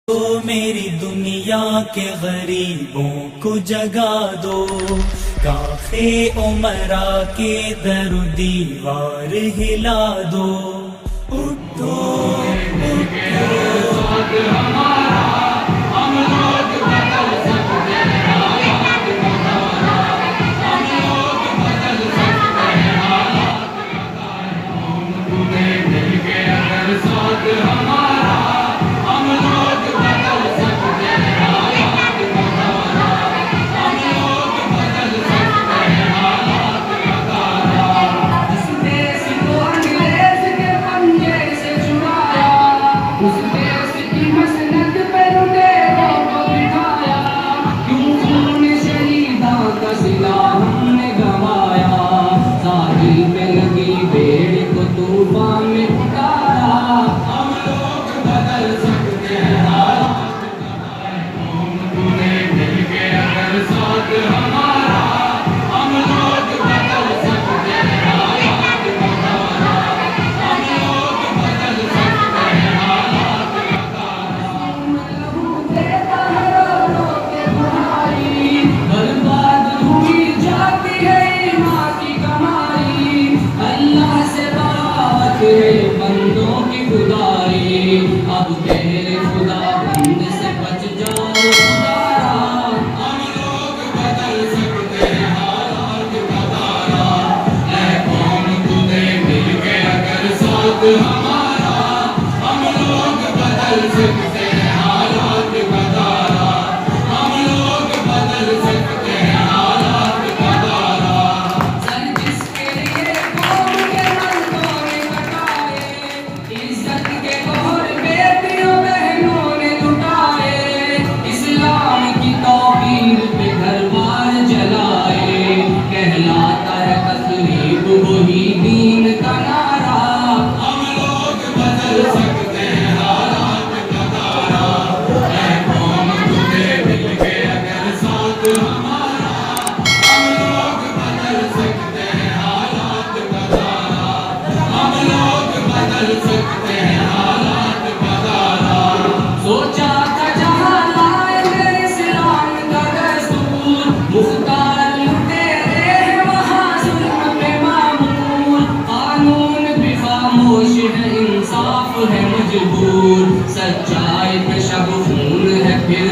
तो मेरी दुनिया के गरीबों को जगा दो, काखे उमरा के दर दीवार हिला दो। उठो बंदों की खुदाई, अब तेरे खुदा बंद से बच जाओ खुदारा। हम लोग बदल सकते हैं हालात बदारा, ऐ कौम खुदे मिल के अगर साथ हमारा, हम लोग बदल सकते हैं हालात बदारा, हम लोग बदल सकते हैं हालात बदारा। सर जिसके लिए कौम के मर्दों ने कटाए, इज्जत के गौर बेटियों बहनों ने लुटाए, इस्लाम की तौहीद पे घरबार जलाए, कहलाता है तस्लीब वही दीन का नारा। हम लोग बदल सकते हैं हालात बदारा, ऐ कौम खुदे मिल के अगर साथ हमारा, हम लोग बदल सकते हैं हालात बदारा, हम लोग बदल सकते हैं हालात बदारा। सोचा था जहां लाएंगे इस्लाम का दस्तूर, मुख्तार लुटेरे हैं वहां जुल्म पे मामूर, कानून भी खामोश है इंसाफ है मजबूर, सच्चाई पे शब खून है फिर